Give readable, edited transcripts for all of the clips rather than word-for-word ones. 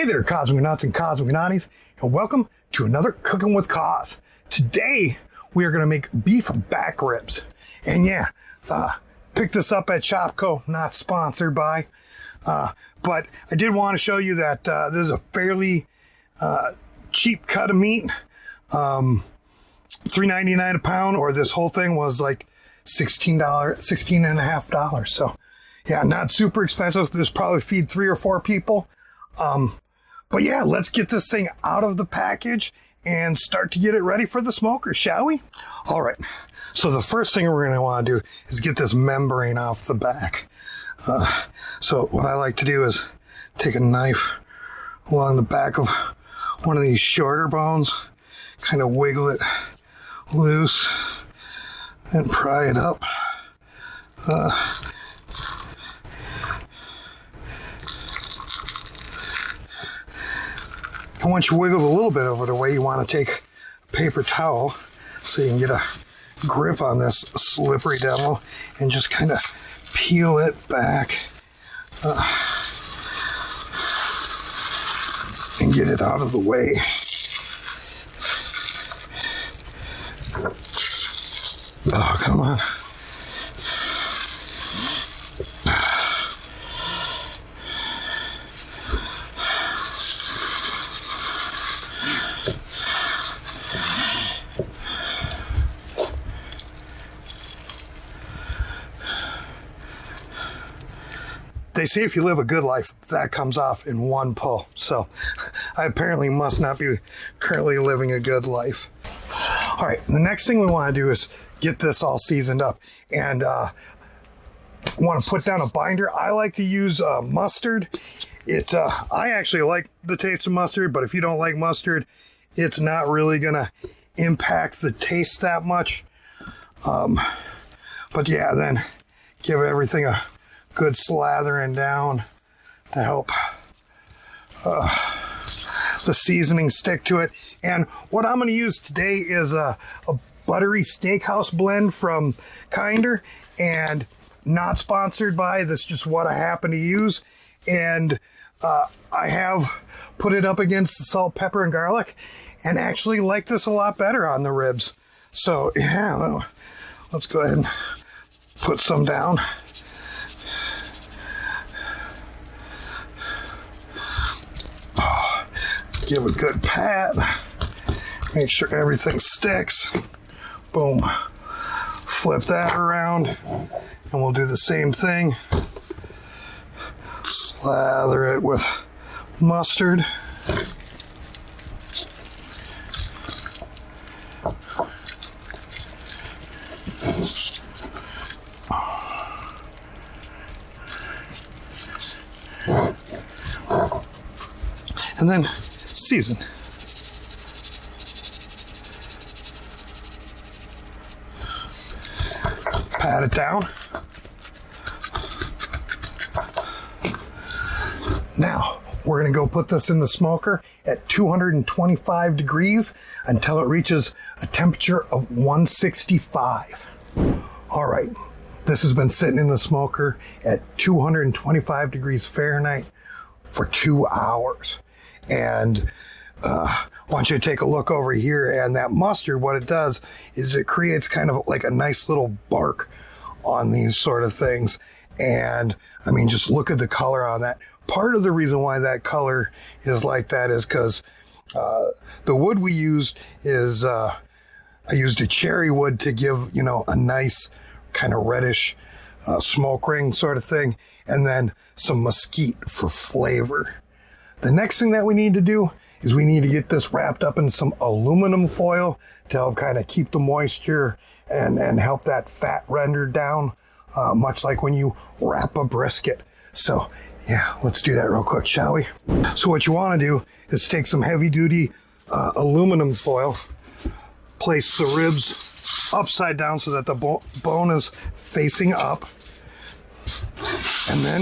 Hey there, Cosmonauts and Cosmonauties, and welcome to another Cooking with Cos. Today, we are going to make beef back ribs. And yeah, picked this up at Shopko, not sponsored by, but I did want to show you that this is a fairly cheap cut of meat. $3.99 a pound, or this whole thing was like $16.5. So yeah, not super expensive. This probably feed 3 or 4 people. But yeah, let's get this thing out of the package and start to get it ready for the smoker, shall we? All right. So the first thing we're going to want to do is get this membrane off the back. So what I like to do is take a knife along the back of one of these shorter bones, kind of wiggle it loose and pry it up. And once you wiggle it a little bit over the way, you want to take a paper towel so you can get a grip on this slippery devil and just kind of peel it back and get it out of the way. Oh, come on. They say if you live a good life, that comes off in one pull. So I apparently must not be currently living a good life. All right, the next thing we want to do is get this all seasoned up, and want to put down a binder. I like to use mustard. I actually like the taste of mustard, but if you don't like mustard, it's not really gonna impact the taste that much. But yeah, then give everything a good slathering down to help the seasoning stick to it. And what I'm going to use today is a buttery steakhouse blend from Kinder, and not sponsored by. This is just what I happen to use. And I have put it up against the salt, pepper, and garlic, and actually like this a lot better on the ribs. So yeah, well, let's go ahead and put some down. Give a good pat. Make sure everything sticks. Boom. Flip that around, and we'll do the same thing. Slather it with mustard. And then season. Pat it down. Now, we're going to go put this in the smoker at 225 degrees until it reaches a temperature of 165. All right, this has been sitting in the smoker at 225 degrees Fahrenheit for 2 hours. And I want you to take a look over here, and that mustard, what it does is it creates kind of like a nice little bark on these sort of things. And I mean, just look at the color on that. Part of the reason why that color is like that is because the wood we used is, I used a cherry wood to give, a nice kind of reddish smoke ring sort of thing, and then some mesquite for flavor. The next thing that we need to do is we need to get this wrapped up in some aluminum foil to help kind of keep the moisture and help that fat render down, much like when you wrap a brisket. So yeah, let's do that real quick, shall we? So what you want to do is take some heavy duty aluminum foil, place the ribs upside down so that the bone is facing up, and then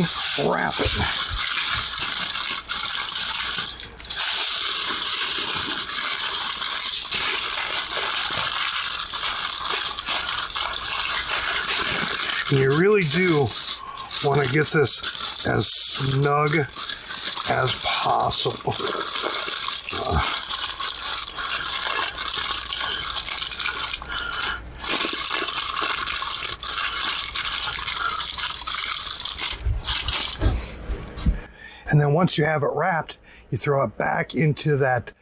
wrap it. And you really do want to get this as snug as possible. And then once you have it wrapped, you throw it back into that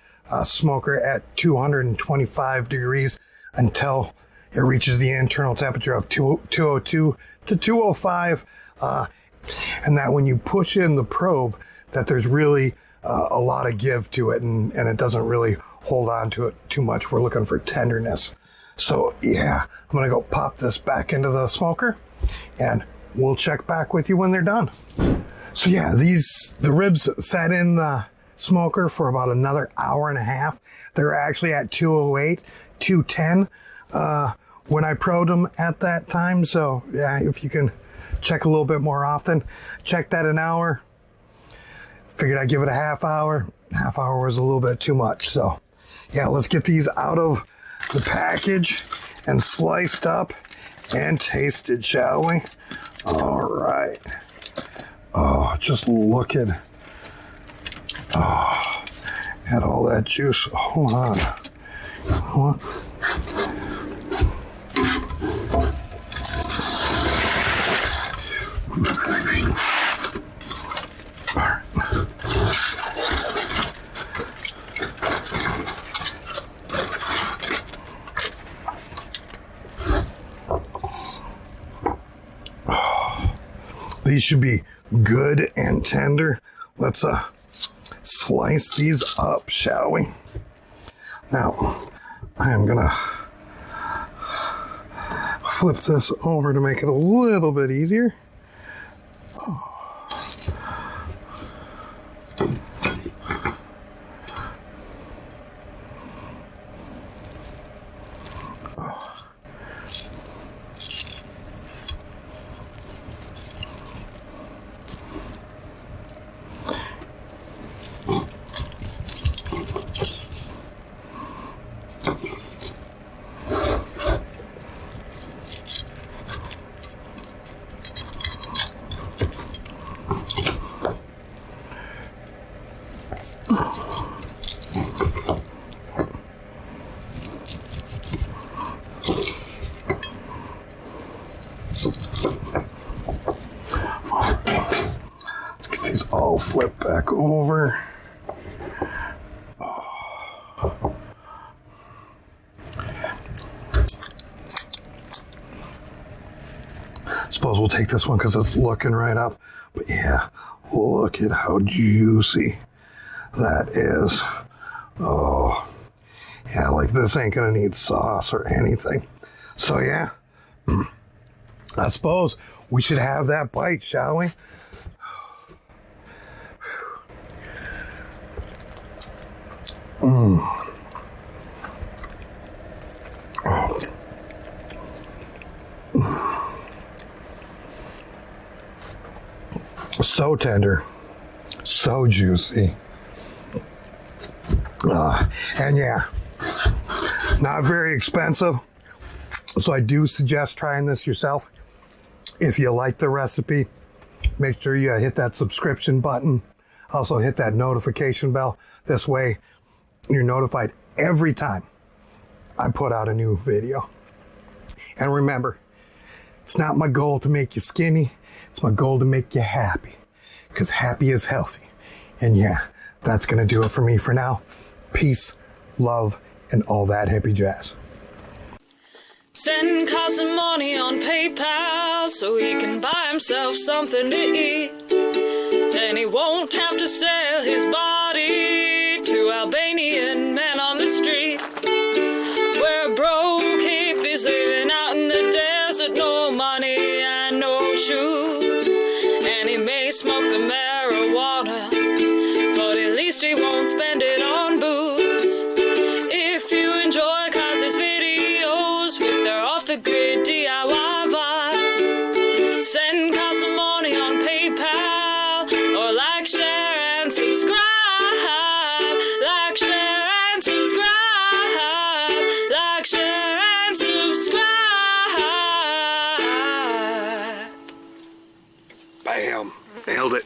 smoker at 225 degrees until it reaches the internal temperature of 202 to 205. And that when you push in the probe, that there's really a lot of give to it, and it doesn't really hold on to it too much. We're looking for tenderness. So yeah, I'm gonna go pop this back into the smoker, and we'll check back with you when they're done. So yeah, the ribs sat in the smoker for about another hour and a half. They're actually at 208, 210 when I probed them at that time. So yeah, if you can check a little bit more often, check that an hour. Figured I'd give it a half hour. Half hour was a little bit too much. So yeah, let's get these out of the package and sliced up and tasted, shall we? All right. Oh, just look at all that juice. Hold on. These should be good and tender. Let's slice these up, shall we? Now, I am gonna flip this over to make it a little bit easier. Let's get these all flipped back over. Suppose we'll take this one because it's looking right up. But yeah, look at how juicy that is. Oh, yeah, like this ain't gonna need sauce or anything. So yeah, I suppose we should have that bite, shall we? Oh. So tender, so juicy. And yeah, not very expensive. So I do suggest trying this yourself. If you like the recipe, make sure you hit that subscription button. Also hit that notification bell. This way you're notified every time I put out a new video. And remember, it's not my goal to make you skinny. It's my goal to make you happy. Because happy is healthy. And yeah, that's going to do it for me for now. Peace, love, and all that hippie jazz. Send Carl some money on PayPal so he can buy himself something to eat. Then he won't have to sell his body to Albanian men on the street. Where a broke hippie's living out in the desert, no money and no shoes. And he may smoke the marijuana, but at least he won't spend it on booze. If you enjoy Kaz's videos with their off-the-grid DIY vibe, send Kaz some money on PayPal, or like, share, and subscribe. Like, share, and subscribe. Like, share, and subscribe. Bam! Nailed it.